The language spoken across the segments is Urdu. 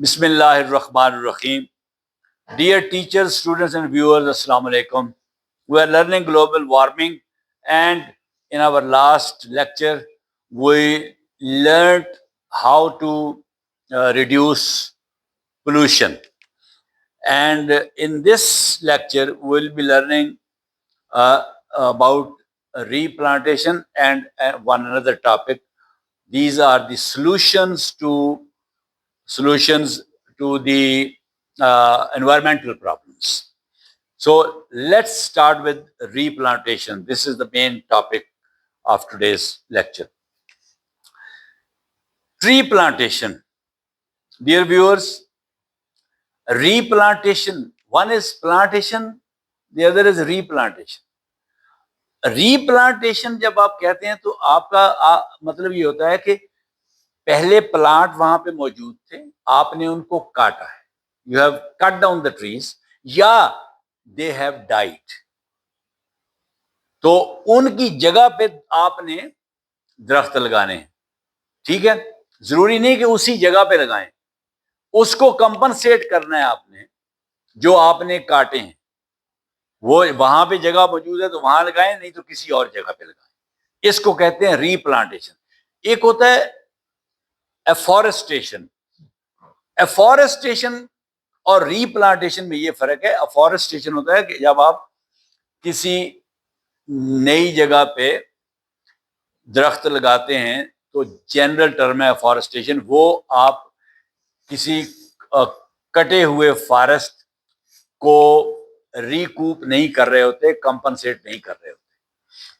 بسم اللہ الرحمن الرحیم. Dear teachers, students and viewers, Assalamu alaikum. We are learning global warming, and in our last lecture we learned how to reduce pollution, and in this lecture we will be learning about replantation and one another topic. These are the solutions to the environmental problems. So let's start with replantation. This is the main topic of today's lecture. Tree plantation. Dear viewers, replantation. One is plantation, the other is replantation. replantation جب آپ کہتے ہیں تو آپ کا مطلب یہ ہوتا ہے کہ پہلے پلانٹ وہاں پہ موجود تھے، آپ نے ان کو کاٹا ہے. You have cut down the trees یا they have died. تو ان کی جگہ پہ آپ نے درخت لگانے ہیں. ٹھیک ہے، ضروری نہیں کہ اسی جگہ پہ لگائیں، اس کو کمپنسیٹ کرنا ہے آپ نے جو آپ نے کاٹے ہیں. وہ وہاں پہ جگہ موجود ہے تو وہاں لگائیں، نہیں تو کسی اور جگہ پہ لگائیں. اس کو کہتے ہیں ری پلانٹیشن. ایک ہوتا ہے ایفورسٹیشن. ایفورسٹیشن اور ری پلانٹیشن میں یہ فرق ہے. ایفورسٹیشن ہوتا ہے کہ جب آپ کسی نئی جگہ پہ درخت لگاتے ہیں تو جنرل ٹرم ہے ایفورسٹیشن. وہ آپ کسی کٹے ہوئے فارسٹ کو ریکوپ نہیں کر رہے ہوتے، کمپنسیٹ نہیں کر رہے ہوتے،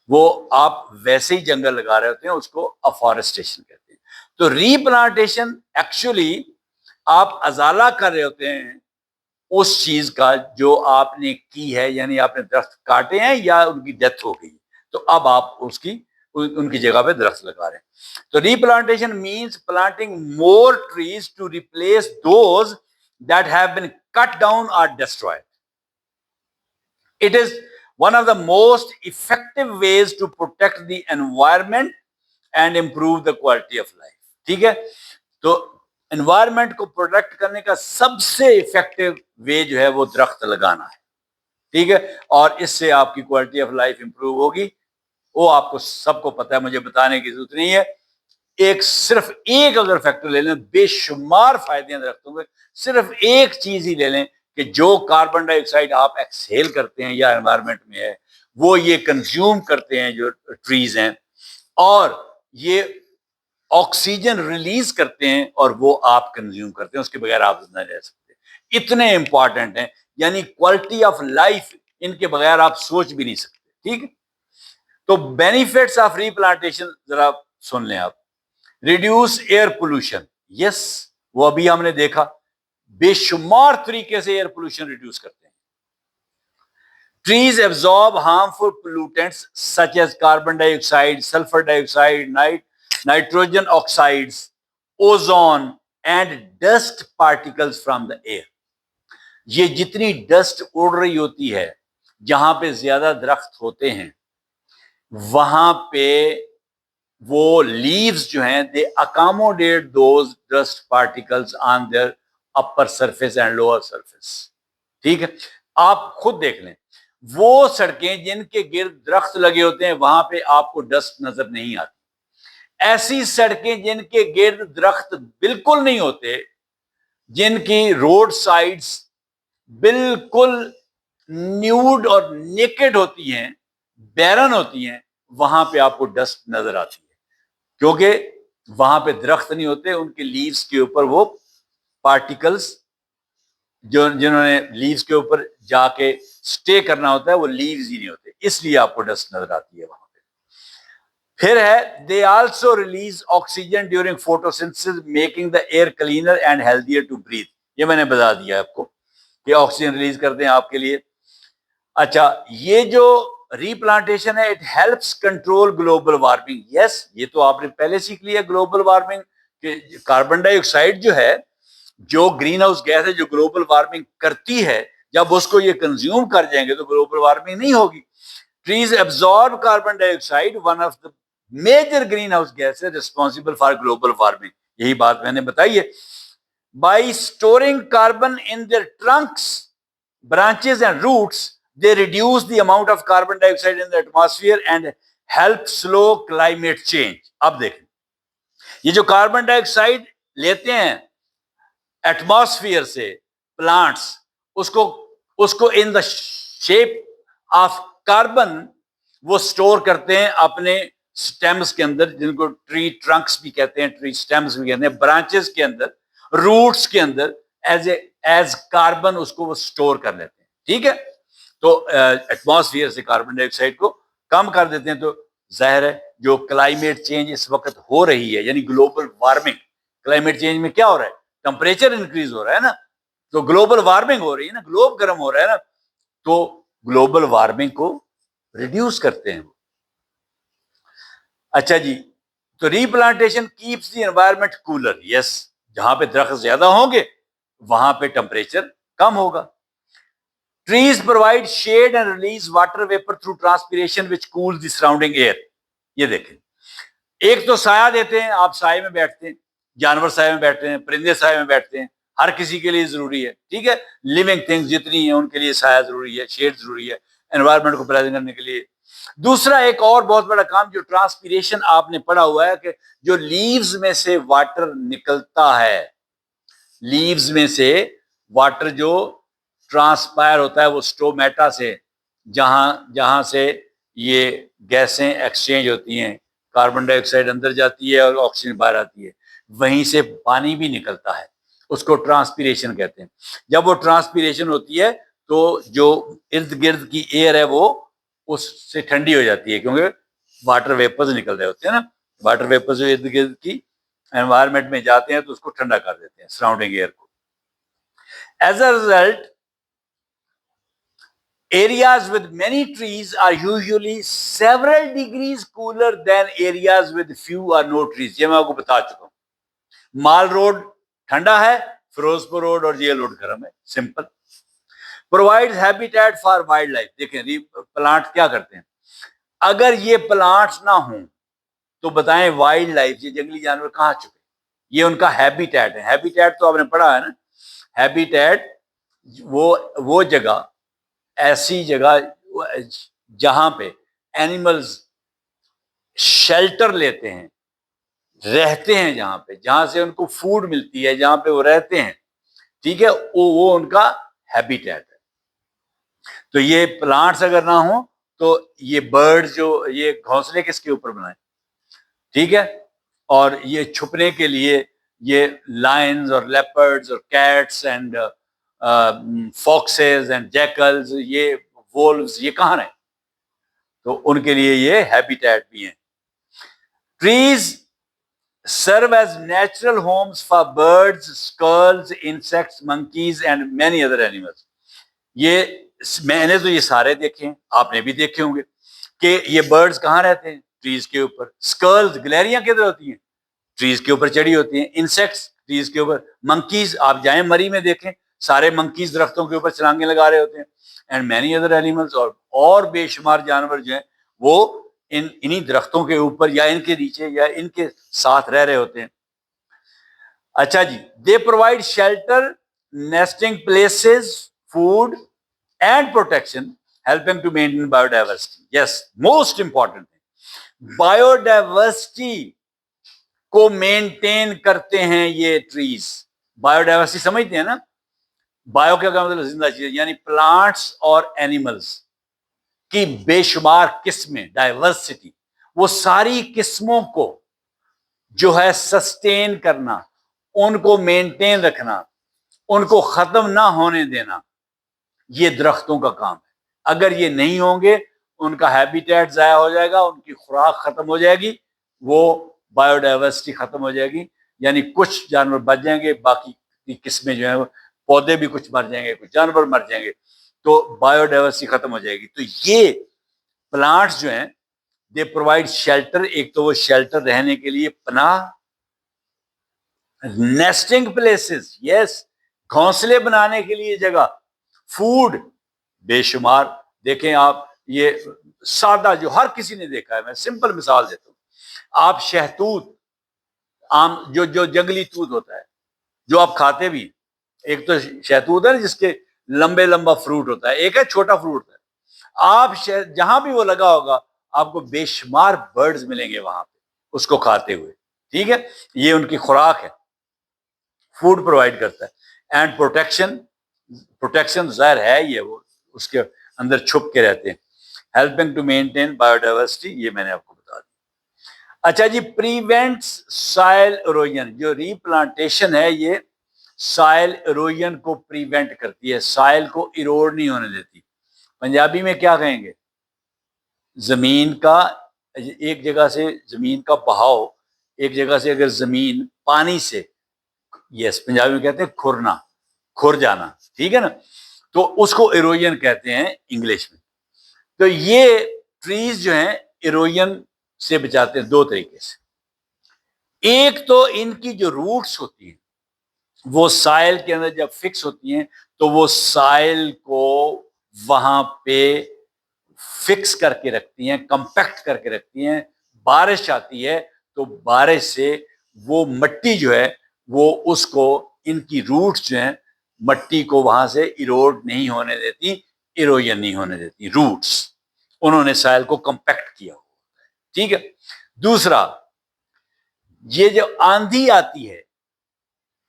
وہ آپ ویسے ہی جنگل لگا رہے ہوتے ہیں، اس کو افورسٹیشن کہتے ہیں. تو ری پلانٹیشن ایکچولی آپ ازالہ کر رہے ہوتے ہیں اس چیز کا جو آپ نے کی ہے، یعنی آپ نے درخت کاٹے ہیں یا ان کی ڈیتھ ہو گئی تو اب آپ ان کی جگہ پہ درخت لگا رہے ہیں. تو replantation means planting more trees to replace those that have been cut down اور destroyed. It is one of the most effective ways to protect the environment and improve the quality of life. ٹھیک ہے، تو انوائرمنٹ کو پروٹیکٹ کرنے کا سب سے افیکٹو وے جو ہے وہ درخت لگانا ہے. ٹھیک ہے، اور اس سے آپ کی کوالٹی آف لائف امپروو ہوگی. وہ آپ کو سب کو پتہ ہے، مجھے بتانے کی ضرورت نہیں ہے. صرف ایک اگر فیکٹر لے لیں، بے شمار فائدے ہیں درختوں کے. صرف ایک چیز ہی لے لیں کہ جو کاربن ڈائی آکسائڈ آپ ایکسہیل کرتے ہیں یا انوائرمنٹ میں ہے وہ یہ کنزیوم کرتے ہیں جو ٹریز ہیں، اور یہ آکسیجن ریلیز کرتے ہیں اور وہ آپ کنزیوم کرتے ہیں. اس کے بغیر آپ زندہ نہیں رہ سکتے. اتنے امپورٹنٹ ہیں، یعنی کوالٹی آف لائف ان کے بغیر آپ سوچ بھی نہیں سکتے. ٹھیک ہے، تو بینیفٹس آف ری پلانٹیشن ذرا سن لیں آپ. Reduce air pollution. یس، وہ ابھی ہم نے دیکھا بے شمار طریقے سے ایئر پولوشن ریڈیوس کرتے ہیں. Trees absorb harmful pollutants such as carbon dioxide, sulphur dioxide, nitrogen oxides, ozone and dust particles from the air. یہ جتنی ڈسٹ اڑ رہی ہوتی ہے، جہاں پہ زیادہ درخت ہوتے ہیں وہاں پہ وہ لیوز جو ہیں they accommodate those dust particles on their upper surface and lower surface. ٹھیک ہے، آپ خود دیکھ لیں وہ سڑکیں جن کے گرد درخت لگے ہوتے ہیں وہاں پہ آپ کو ڈسٹ نظر نہیں آتی. ایسی سڑکیں جن کے گرد درخت بالکل نہیں ہوتے، جن کی روڈ سائڈز بالکل نیوڈ اور نیکڈ ہوتی ہیں، بیرن ہوتی ہیں، وہاں پہ آپ کو ڈسٹ نظر آتی ہے کیونکہ وہاں پہ درخت نہیں ہوتے. ان کے لیوز کے اوپر وہ پارٹیکلز جنہوں نے لیوز کے اوپر جا کے سٹے کرنا ہوتا ہے وہ لیوز ہی نہیں ہوتے، اس لیے آپ کو ڈسٹ نظر آتی ہے وہاں پہ. پھر ہے they also release oxygen during photosynthesis making the air cleaner and healthier to breathe. یہ میں نے بتا دیا آپ کو کہ آکسیجن ریلیز کرتے ہیں آپ کے لیے. اچھا، یہ جو ری پلانٹیشن ہے it helps control global warming. Yes, یہ تو آپ نے پہلے سیکھ لیا گلوبل وارمنگ کہ کاربن ڈائی آکسائڈ جو ہے، جو گرین ہاؤس گیس ہے جو گلوبل وارمنگ کرتی ہے، جب اس کو یہ کنزیوم کر جائیں گے تو گلوبل وارمنگ نہیں ہوگی. Trees absorb carbon dioxide, one of the major greenhouse gases responsible for global warming. یہی بات میں نے بتائی ہے. by storing carbon in their trunks, branches and roots, they reduce the amount of carbon dioxide in the atmosphere and help slow climate change. اب دیکھیں یہ جو کاربن ڈائی آکسائڈ لیتے ہیں ایٹماسفیئر سے پلانٹس، اس کو ان دا شیپ آف کاربن وہ اسٹور کرتے ہیں اپنے سٹیمز کے اندر، جن کو ٹری ٹرنکس بھی کہتے ہیں، ٹری سٹیمز بھی کہتے ہیں، برانچز کے اندر، روٹس کے اندر ایز کاربن اس کو وہ اسٹور کر لیتے ہیں. ٹھیک ہے، تو ایٹماسفیئر سے کاربن ڈائی آکسائڈ کو کم کر دیتے ہیں. تو ظاہر ہے جو کلائمیٹ چینج اس وقت ہو رہی ہے، یعنی گلوبل وارمنگ، کلائمیٹ چینج میں کیا ہو رہا ہے؟ ٹمپریچر انکریز ہو رہا ہے نا، تو گلوبل وارمنگ ہو رہی ہے نا، گلوب گرم ہو رہا ہے نا، تو گلوبل وارمنگ کو ریڈیوس کرتے ہیں. اچھا جی، تو replantation keeps the environment cooler. Yes, جہاں پہ درخت زیادہ ہوں گے وہاں پہ ٹمپریچر کم ہوگا. Trees provide shade and release water vapour through transpiration which cools the surrounding air. یہ دیکھیں، ایک تو سایہ دیتے ہیں، آپ سائے میں بیٹھتے ہیں، جانور سائے میں بیٹھتے ہیں، پرندے سائے میں بیٹھتے ہیں، ہر کسی کے لیے ضروری ہے. ٹھیک ہے، لیونگ تھنگز جتنی ہیں ان کے لیے سایہ ضروری ہے، شیڈ ضروری ہے انوائرمنٹ کو پریزنٹ کرنے کے لیے. دوسرا ایک اور بہت بڑا کام جو ٹرانسپیریشن آپ نے پڑھا ہوا ہے کہ جو لیوز میں سے واٹر نکلتا ہے، لیوز میں سے واٹر جو ٹرانسپائر ہوتا ہے وہ سٹومیٹا سے، جہاں سے یہ گیسیں ایکسچینج ہوتی ہیں، کاربن ڈائی آکسائڈ اندر جاتی ہے اور آکسیجن باہر آتی ہے، وہیں سے پانی بھی نکلتا ہے، اس کو ٹرانسپیریشن کہتے ہیں. جب وہ ٹرانسپیریشن ہوتی ہے تو جو ارد گرد کی ایئر ہے وہ اس سے ٹھنڈی ہو جاتی ہے، کیونکہ واٹر ویپرز نکل رہے ہوتے ہیں نا، واٹر ویپرز جو ارد گرد کی انوائرمنٹ میں جاتے ہیں تو اس کو ٹھنڈا کر دیتے ہیں، سراؤنڈنگ ایئر کو. As a result areas with many trees are usually several degrees cooler than areas with few or no trees. یہ میں آپ کو بتا چکا ہوں. مال روڈ ٹھنڈا ہے، فیروز پور روڈ اور جیل روڈ گرم ہے. Simple. provides habitat for wildlife. دیکھیں پلانٹ کیا کرتے ہیں، اگر یہ پلانٹس نہ ہوں تو بتائیں وائلڈ لائف، یہ جنگلی جانور کہاں چھپے؟ یہ ان کا ہیبیٹیٹ ہے. ہیبیٹیٹ تو آپ نے پڑھا ہے نا، ہیبیٹیٹ وہ جگہ، ایسی جگہ جہاں پہ اینیملز شیلٹر لیتے ہیں، رہتے ہیں، جہاں سے ان کو فوڈ ملتی ہے، جہاں پہ وہ رہتے ہیں. ٹھیک ہے، وہ ان کا ہیبیٹیٹ ہے. تو یہ پلانٹس اگر نہ ہوں تو یہ برڈ جو یہ گھونسلے کس کے اوپر بنائیں؟ ٹھیک ہے، اور یہ چھپنے کے لیے یہ لائنز اور لیپرڈز اور کیٹس اینڈ فاکسز اینڈ جیکلز، یہ وولفز، یہ کہاں رہیں؟ تو ان کے لیے یہ ہیبیٹیٹ بھی ہیں. Trees serve as natural homes for birds, squirrels, insects, monkeys and many other animals. یہ میں نے تو یہ سارے دیکھے ہیں، آپ نے بھی دیکھے ہوں گے کہ یہ برڈز کہاں رہتے ہیں؟ ٹریز کے اوپر. اسکرلز، گلیریاں کدھر ہوتی ہیں؟ ٹریز کے اوپر چڑھی ہوتی ہیں. انسیکٹس ٹریز کے اوپر. منکیز آپ جائیں مری میں دیکھیں، سارے منکیز درختوں کے اوپر چھلانگیں لگا رہے ہوتے ہیں. اینڈ مینی ادر اینیملز، اور بے شمار جانور جو ہیں وہ انہی درختوں کے اوپر یا ان کے نیچے یا ان کے ساتھ رہ رہے ہوتے ہیں. اچھا جی، they provide shelter, nesting places, food and protection, helping to maintain biodiversity. Yes, most important ہے، بایو ڈائیورسٹی کو مینٹین کرتے ہیں یہ ٹریز. بایو ڈائیورسٹی سمجھتے ہیں نا؟ بایو کیا مطلب؟ زندہ چیز، یعنی پلانٹس اور اینیملز کی بے شمار قسمیں، ڈائیورسٹی، وہ ساری قسموں کو جو ہے سسٹین کرنا، ان کو مینٹین رکھنا، ان کو ختم نہ ہونے دینا، یہ درختوں کا کام ہے. اگر یہ نہیں ہوں گے ان کا ہیبیٹیٹ ضائع ہو جائے گا، ان کی خوراک ختم ہو جائے گی، وہ بایو ڈائیورسٹی ختم ہو جائے گی. یعنی کچھ جانور بچ جائیں گے، باقی کی قسمیں جو ہیں پودے بھی کچھ مر جائیں گے، کچھ جانور مر جائیں گے، تو بایو ڈائیورسٹی ختم ہو جائے گی. تو یہ پلانٹس جو ہیں دے پرووائڈ شیلٹر، ایک تو وہ شیلٹر رہنے کے لیے پناہ، نیسٹنگ پلیسز، یس، گھونسلے بنانے کے لیے جگہ، فوڈ بے شمار. دیکھیں آپ یہ سادہ جو ہر کسی نے دیکھا ہے، میں سمپل مثال دیتا ہوں. آپ شہتوت، عام جو جنگلی توت ہوتا ہے، جو آپ کھاتے بھی ہیں. ایک تو شہتوت ہے نا جس کے لمبے لمبا فروٹ ہوتا ہے, ایک ہے چھوٹا فروٹ ہے. آپ جہاں بھی وہ لگا ہوگا آپ کو بے شمار برڈز ملیں گے وہاں پہ اس کو کھاتے ہوئے. ٹھیک ہے, یہ ان کی خوراک ہے, فوڈ پرووائڈ کرتا ہے. اینڈ پروٹیکشن ظاہر ہے یہ وہ اس کے اندر چھپ کے رہتے ہیں. Helping to maintain biodiversity, یہ میں نے آپ کو بتا دیا. اچھا جی, پریونٹس سائل ایروژن, جو ری پلانٹیشن ہے یہ سائل ایروژن کو پریونٹ کرتی ہے, سائل کو ایروڈ نہیں ہونے دیتی. پنجابی میں کیا کہیں گے, زمین کا ایک جگہ سے زمین کا بہاؤ, ایک جگہ سے اگر زمین پانی سے, یس پنجابی میں کہتے ہیں کھرنا, کھر جانا, ٹھیک ہے نا, تو اس کو ایروژن کہتے ہیں انگلش میں. تو یہ ٹریز جو ہیں ایروژن سے بچاتے ہیں دو طریقے سے. ایک تو ان کی جو روٹس ہوتی ہیں وہ سائل کے اندر جب فکس ہوتی ہیں تو وہ سائل کو وہاں پہ فکس کر کے رکھتی ہیں, کمپیکٹ کر کے رکھتی ہیں. بارش آتی ہے تو بارش سے وہ مٹی جو ہے وہ اس کو, ان کی روٹس جو ہیں مٹی کو وہاں سے ایروڈ نہیں ہونے دیتی, ایروژن نہیں ہونے دیتی. روٹس انہوں نے سائل کو کمپیکٹ کیا ہوا ہے. ٹھیک ہے. دوسرا, یہ جو آندھی آتی ہے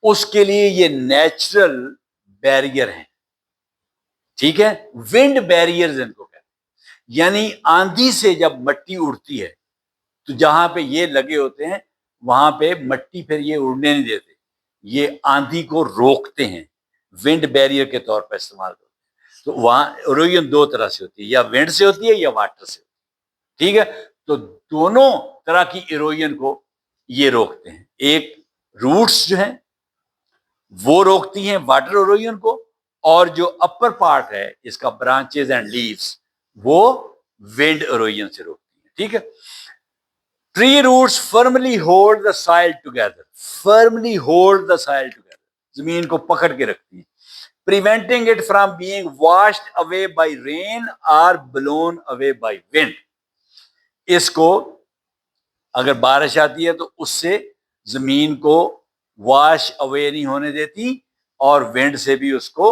اس کے لیے یہ نیچرل بیریئر ہیں. ٹھیک ہے, ونڈ بیریئرز ان کو کہتے ہیں. یعنی آندھی سے جب مٹی اڑتی ہے تو جہاں پہ یہ لگے ہوتے ہیں وہاں پہ مٹی پھر یہ اڑنے نہیں دیتے, یہ آندھی کو روکتے ہیں, ونڈ بیریئر کے طور پر استعمال کرتے ہیں. تو وہاں ایروژن دو طرح سے ہوتی ہے, یا ونڈ سے ہوتی ہے یا واٹر سے ہوتی ہے. ٹھیک ہے, تو دونوں طرح کی ایروژن کو یہ روکتے ہیں. ایک روٹس جو ہیں وہ روکتی ہیں واٹر ایروژن کو, اور جو اپر پارٹ ہے اس کا برانچز اینڈ لیوز وہ ونڈ ایروژن سے روکتی ہیں. ٹھیک ہے. Tree roots firmly hold the سائل ٹوگیدر, فرملی ہولڈ دا سائل ٹوگیدر, زمین کو پکڑ کے رکھتی ہیں. preventing it from being washed away by rain or blown away by wind. اس کو اگر بارش آتی ہے تو اس سے زمین کو واش اوے نہیں ہونے دیتی, اور ونڈ سے بھی اس کو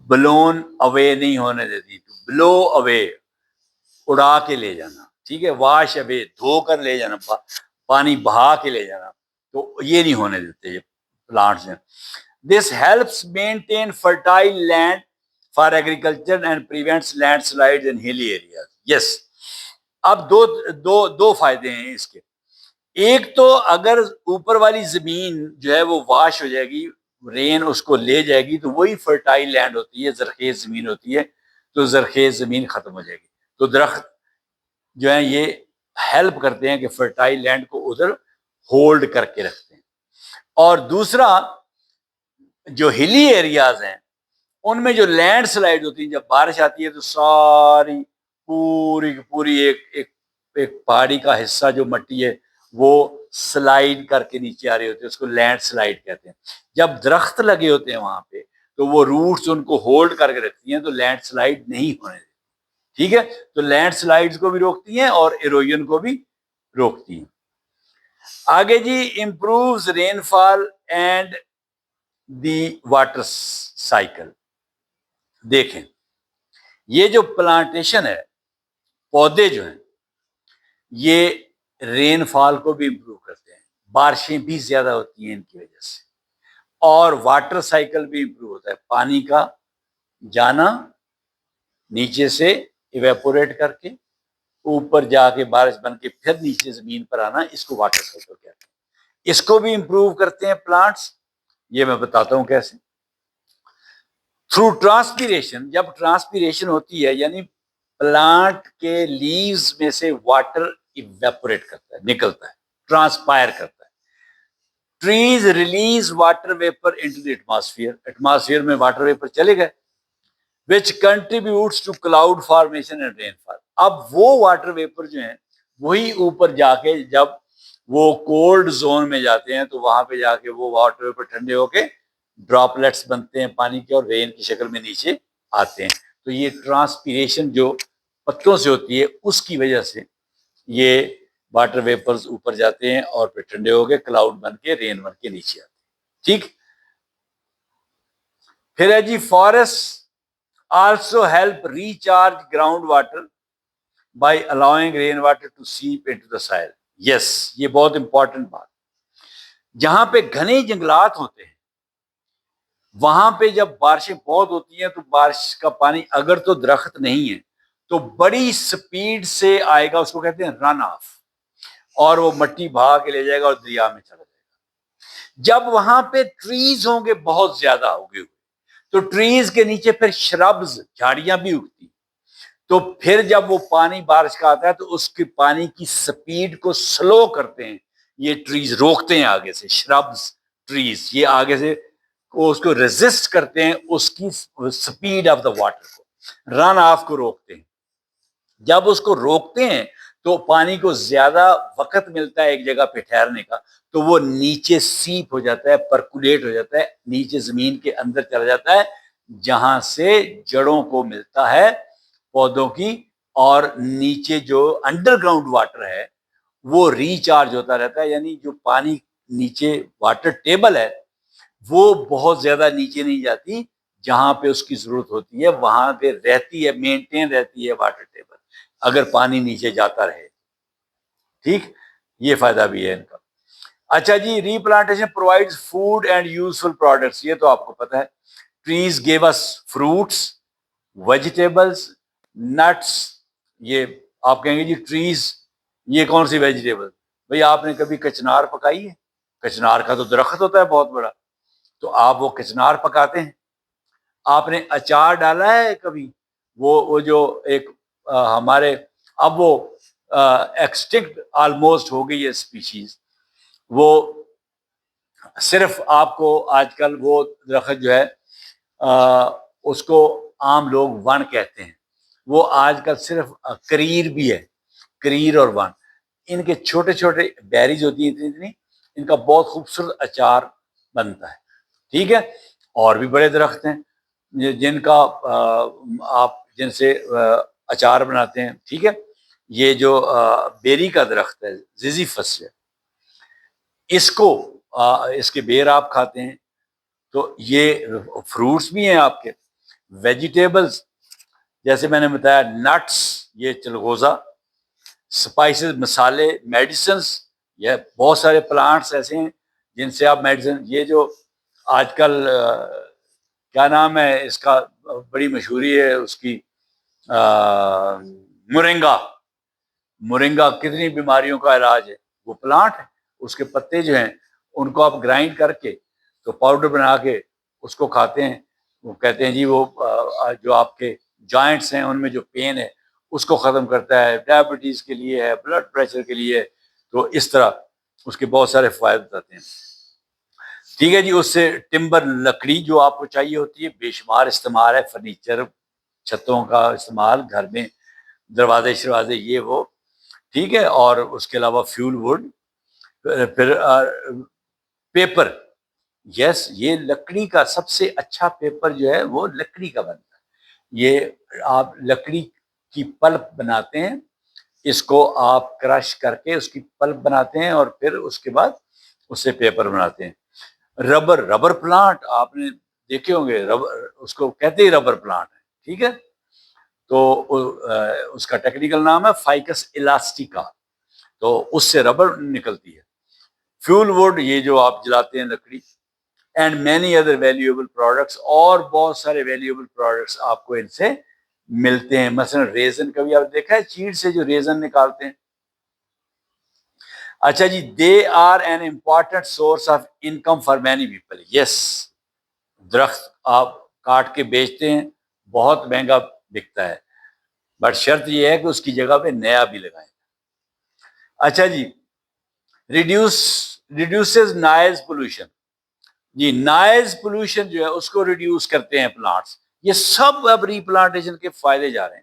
بلون اوے نہیں ہونے دیتی. بلو اوے, اڑا کے لے جانا. ٹھیک ہے, واش اوے, دھو کر لے جانا, پانی بہا کے لے جانا, تو یہ نہیں ہونے دیتے یہ پلانٹس ہیں. This helps maintain fertile land for agriculture and prevents landslides in hilly areas. Yes. اب دو فائدے ہیں اس کے. ایک تو اگر اوپر والی زمین جو ہے وہ واش ہو جائے گی, رین اس کو لے جائے گی, تو وہی فرٹائل لینڈ ہوتی ہے, زرخیز زمین ہوتی ہے, تو زرخیز زمین ختم ہو جائے گی. تو درخت جو ہیں یہ ہیلپ کرتے ہیں کہ فرٹائل لینڈ کو ادھر ہولڈ کر کے رکھتے ہیں. اور دوسرا, جو ہلی ایریاز ہیں ان میں جو لینڈ سلائڈ ہوتی ہیں, جب بارش آتی ہے تو ساری پوری پوری ایک پہاڑی کا حصہ جو مٹی ہے وہ سلائڈ کر کے نیچے آ رہی ہوتی ہے, اس کو لینڈ سلائڈ کہتے ہیں. جب درخت لگے ہوتے ہیں وہاں پہ تو وہ روٹس ان کو ہولڈ کر کے رکھتی ہیں, تو لینڈ سلائڈ نہیں ہونے دیتی. ٹھیک ہے, تو لینڈ سلائڈز کو بھی روکتی ہیں اور ایروژن کو بھی روکتی ہیں. آگے جی, improves rainfall and the water cycle. دیکھیں, یہ جو پلانٹیشن ہے, پودے جو ہیں یہ رین فال کو بھی امپروو کرتے ہیں, بارشیں بھی زیادہ ہوتی ہیں ان کی وجہ سے, اور واٹر سائیکل بھی امپروو ہوتا ہے, پانی کا جانا نیچے سے ایویپوریٹ کر کے اوپر جا کے بارش بن کے پھر نیچے زمین پر آنا, اس کو واٹر سائیکل کہتے ہیں. اس کو بھی امپروو کرتے ہیں پلانٹس, یہ میں بتاتا ہوں کیسے. تھرو ٹرانسپیریشن, جب ٹرانسپیریشن ہوتی ہے یعنی پلانٹ کے لیوز میں سے واٹر ایویپوریٹ کرتا ہے, نکلتا ہے, ٹرانسپائر کرتا ہے. Trees release water viper into the atmosphere, atmosphere میں واٹر ویپر چلے گئے, which contributes to cloud formation and rainfall. اب وہ واٹر ویپر جو ہیں وہی اوپر جا کے جب وہ کولڈ زون میں جاتے ہیں تو وہاں پہ جا کے وہ واٹر ویپر ٹھنڈے ہو کے ڈراپلیٹس بنتے ہیں پانی کے, اور رین کی شکل میں نیچے آتے ہیں. تو یہ ٹرانسپیریشن جو پتوں سے ہوتی ہے اس کی وجہ سے یہ واٹر ویپرز اوپر جاتے ہیں اور پھر ٹھنڈے ہو کے کلاؤڈ بن کے رین بن کے نیچے آتے ہیں. ٹھیک. پھر ہے جی forest also help recharge groundwater by allowing rainwater to seep into the soil. Yes یہ بہت امپورٹنٹ بات. جہاں پہ گھنے جنگلات ہوتے ہیں وہاں پہ جب بارشیں بہت ہوتی ہیں تو بارش کا پانی اگر تو درخت نہیں ہے تو بڑی سپیڈ سے آئے گا, اس کو کہتے ہیں رن آف, اور وہ مٹی بہا کے لے جائے گا اور دریا میں چلا جائے گا. جب وہاں پہ ٹریز ہوں گے بہت زیادہ اگے ہوئے تو ٹریز کے نیچے پھر شربز جھاڑیاں بھی اگتی, تو پھر جب وہ پانی بارش کا آتا ہے تو اس کے پانی کی سپیڈ کو سلو کرتے ہیں یہ ٹریز, روکتے ہیں آگے سے, شربز ٹریز یہ آگے سے وہ اس کو ریزسٹ کرتے ہیں, اس کی سپیڈ آف دا واٹر کو, رن آف کو روکتے ہیں. جب اس کو روکتے ہیں تو پانی کو زیادہ وقت ملتا ہے ایک جگہ پہ ٹھہرنے کا, تو وہ نیچے سیپ ہو جاتا ہے, پرکولیٹ ہو جاتا ہے, نیچے زمین کے اندر چلا جاتا ہے جہاں سے جڑوں کو ملتا ہے پودوں کی, اور نیچے جو انڈر گراؤنڈ واٹر ہے وہ ریچارج ہوتا رہتا ہے. یعنی جو پانی نیچے واٹر ٹیبل ہے وہ بہت زیادہ نیچے نہیں جاتی, جہاں پہ اس کی ضرورت ہوتی ہے وہاں پہ رہتی ہے, مینٹین رہتی ہے واٹر ٹیبل اگر پانی نیچے جاتا رہے. ٹھیک, یہ فائدہ بھی ہے ان کا. اچھا جی, replantation provides food and useful products, یہ تو آپ کو پتہ ہے. Trees give us fruits, vegetables, nuts. یہ آپ کہیں گے جی ٹریز یہ کون سی ویجیٹیبل, بھئی آپ نے کبھی کچنار پکائی ہے؟ کچنار کا تو درخت ہوتا ہے بہت بڑا, تو آپ وہ کچنار پکاتے ہیں. آپ نے اچار ڈالا ہے کبھی؟ وہ جو ایک ہمارے اب وہ ایکسٹنکٹ آلموسٹ ہو گئی ہے اسپیشیز, وہ صرف آپ کو آج کل وہ درخت جو ہے اس کو عام لوگ ون کہتے ہیں, وہ آج کل صرف کریر بھی ہے, کریر اور ون. ان کے چھوٹے چھوٹے بیریز ہوتی ہیں اتنی اتنی, ان کا بہت خوبصورت اچار بنتا ہے. ٹھیک ہے, اور بھی بڑے درخت ہیں جن کا آپ جن سے اچار بناتے ہیں. ٹھیک ہے, یہ جو بیری کا درخت ہے زیزیفس ہے, اس کو اس کے بیر آپ کھاتے ہیں, تو یہ فروٹس بھی ہیں آپ کے. ویجیٹیبلز جیسے میں نے بتایا, نٹس یہ چلغوزہ, سپائسز مسالے, میڈیسنس, یہ بہت سارے پلانٹس ایسے ہیں جن سے آپ میڈیسن, یہ جو آج کل کیا نام ہے اس کا, بڑی مشہوری ہے اس کی, مورنگا. مورنگا کتنی بیماریوں کا علاج ہے, وہ پلانٹ ہے. اس کے پتے جو ہیں ان کو آپ گرائنڈ کر کے تو پاؤڈر بنا کے اس کو کھاتے ہیں. وہ کہتے ہیں جی وہ جو آپ کے جوائنٹس ہیں ان میں جو پین ہے اس کو ختم کرتا ہے, ڈائبٹیز کے لیے ہے, بلڈ پریشر کے لیے ہے. تو اس طرح اس کے بہت سارے فوائد بتاتے ہیں. ٹھیک ہے جی, اس سے ٹمبر لکڑی جو آپ کو چاہیے ہوتی ہے بے شمار استعمال ہے, فرنیچر, چھتوں کا استعمال گھر میں, دروازے شروازے یہ وہ. ٹھیک ہے, اور اس کے علاوہ فیول ووڈ, پھر پیپر. یس, یہ لکڑی کا سب سے اچھا پیپر جو ہے وہ لکڑی کا بنتا ہے. یہ آپ لکڑی کی پلپ بناتے ہیں, اس کو آپ کرش کر کے اس کی پلپ بناتے ہیں اور پھر اس کے بعد اس سے پیپر بناتے ہیں. ربر پلانٹ آپ نے دیکھے ہوں گے, ربر اس کو کہتے ہی ربر پلانٹ ہے. ٹھیک ہے, تو اس کا ٹیکنیکل نام ہے فائکس الاسٹیکا, تو اس سے ربر نکلتی ہے. فیول ووڈ یہ جو آپ جلاتے ہیں لکڑی, and many other valuable products, اور بہت سارے ویلیویبل پروڈکٹس آپ کو ان سے ملتے ہیں. مثلا ریزن, کبھی آپ دیکھا ہے چیڑ سے جو ریزن نکالتے ہیں؟ اچھا جی, they are an important source of income for many people. Yes, درخت آپ کاٹ کے بیچتے ہیں, بہت مہنگا بکتا ہے, بٹ شرط یہ ہے کہ اس کی جگہ پہ نیا بھی لگائیں. اچھا جی, ریڈیوسز نائز پولوشن. جی, نائز پولوشن جو ہے اس کو ریڈیوس کرتے ہیں پلانٹس. یہ سب اب ری پلانٹیشن کے فائدے جا رہے ہیں.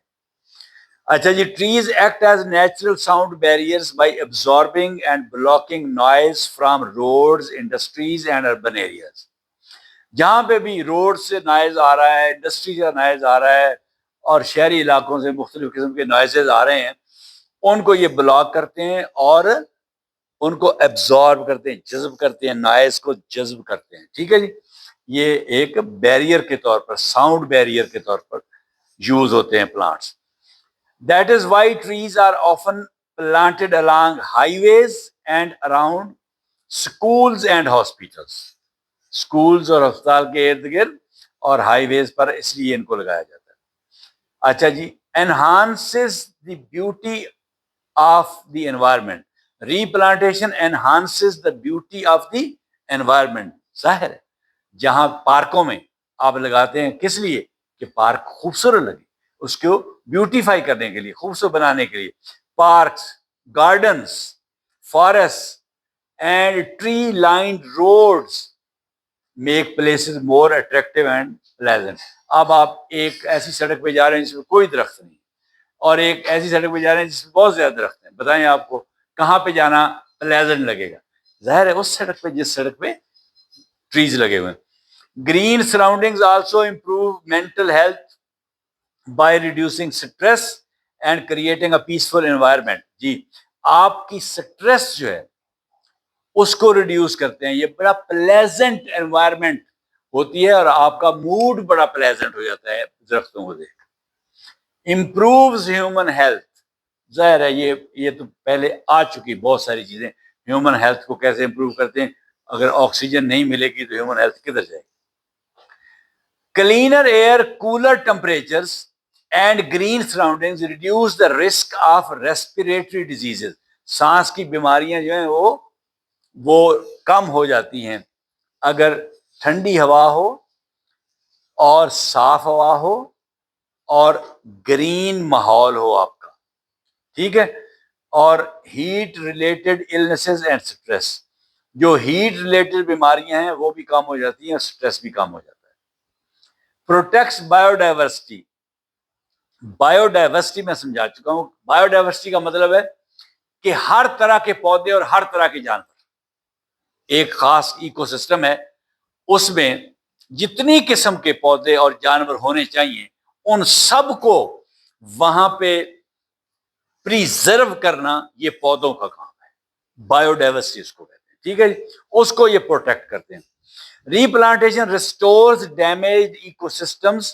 اچھا جی, trees act as natural sound barriers by absorbing and blocking noise from roads, industries and urban areas. جہاں پہ بھی روڈ سے نوائز آ رہا ہے, انڈسٹری کا نوائز آ رہا ہے, اور شہری علاقوں سے مختلف قسم کے نوائزز آ رہے ہیں, ان کو یہ بلاک کرتے ہیں اور ان کو ایبزارب کرتے ہیں, جذب کرتے ہیں, نوائز کو جذب کرتے ہیں. ٹھیک ہے جی, یہ ایک بیریئر کے طور پر, ساؤنڈ بیریئر کے طور پر یوز ہوتے ہیں plants. That is why trees are often planted along highways and around schools and hospitals. schools اور ہسپتال کے ارد گرد اور ہائی ویز پر اس لیے ان کو لگایا جاتا ہے. اچھا جی, enhances the beauty of the environment. replantation enhances the beauty of the environment. ظاہر ہے جہاں پارکوں میں آپ لگاتے ہیں کس لیے کہ پارک خوبصورت لگے, اس کو بیوٹیفائی کرنے کے لیے, خوبصورت بنانے کے لیے. Parks, gardens, forests, and tree-lined roads make places more attractive and pleasant. اب آپ ایک ایسی سڑک پہ جا رہے ہیں جس میں کوئی درخت نہیں, اور ایک ایسی سڑک پہ جا رہے ہیں جس میں بہت زیادہ درخت ہیں. بتائیں آپ کو کہاں پہ جانا پلیزنٹ لگے گا؟ ظاہر ہے اس سڑک پہ جس سڑک پہ ٹریز لگے ہوئے ہیں. Green surroundings also improve mental health by reducing stress and creating a peaceful environment. جی, آپ کی سٹریس جو ہے اس کو ریڈیوس کرتے ہیں. یہ بڑا پلیزنٹ انوائرمنٹ ہوتی ہے اور آپ کا موڈ بڑا پلیزنٹ ہو جاتا ہے درختوں کو دیکھ. Improves human health. ظاہر ہے یہ تو پہلے آ چکی بہت ساری چیزیں. ہیومن ہیلتھ کو کیسے امپروو کرتے ہیں؟ اگر آکسیجن نہیں ملے گی تو ہیومن ہیلتھ کدھر جائے گی؟ Cleaner air, cooler temperatures and green surroundings reduce the risk of respiratory diseases. سانس کی بیماریاں جو ہیں وہ کم ہو جاتی ہیں اگر ٹھنڈی ہوا ہو اور صاف ہوا ہو اور گرین ماحول ہو آپ کا. ٹھیک ہے, اور heat related illnesses and stress, جو ہیٹ ریلیٹڈ بیماریاں ہیں وہ بھی کم ہو جاتی ہیں اور سٹریس بھی کم ہو جاتا ہے. پروٹیکٹس بایوڈائیورسٹی. بایو ڈائیورسٹی میں سمجھا چکا ہوں. بایو ڈائیورسٹی کا مطلب ہے کہ ہر طرح کے پودے اور ہر طرح کے جانور, ایک خاص ایکو سسٹم ہے, اس میں جتنی قسم کے پودے اور جانور ہونے چاہیے ان سب کو وہاں پہ پریزرو کرنا یہ پودوں کا کام ہے. بایو ڈائیورسٹی اس کو کہتے ہیں. ٹھیک ہے جی, اس کو یہ پروٹیکٹ کرتے ہیں. Replantation restores damaged ecosystems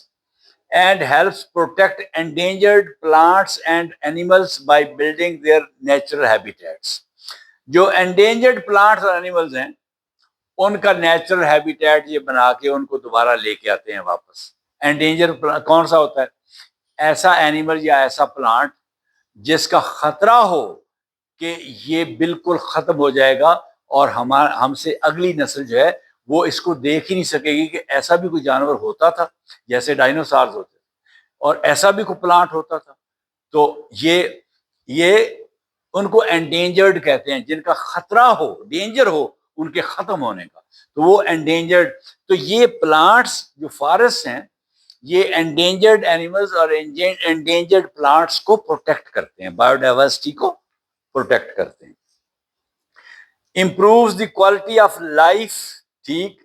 and helps protect endangered plants and animals by building their natural habitats. جو endangered plants اور animals ہیں ان کا نیچرل ہیبیٹیٹ یہ بنا کے ان کو دوبارہ لے کے آتے ہیں واپس. endangered کون سا ہوتا ہے؟ ایسا اینیمل یا ایسا پلانٹ جس کا خطرہ ہو کہ یہ بالکل ختم ہو جائے گا اور ہم سے اگلی نسل جو ہے وہ اس کو دیکھ ہی نہیں سکے گی کہ ایسا بھی کوئی جانور ہوتا تھا جیسے ڈائنوسارز ہوتے اور ایسا بھی کوئی پلانٹ ہوتا تھا. تو یہ ان کو انڈینجرڈ کہتے ہیں, جن کا خطرہ ہو, ڈینجر ہو ان کے ختم ہونے کا, تو وہ انڈینجرڈ. تو یہ پلانٹس جو فارسٹ ہیں یہ انڈینجرڈ اینیملز اور انڈینجرڈ پلانٹس کو پروٹیکٹ کرتے ہیں, بایو ڈائیورسٹی کو پروٹیکٹ کرتے ہیں. Improves the quality of life, ٹھیک,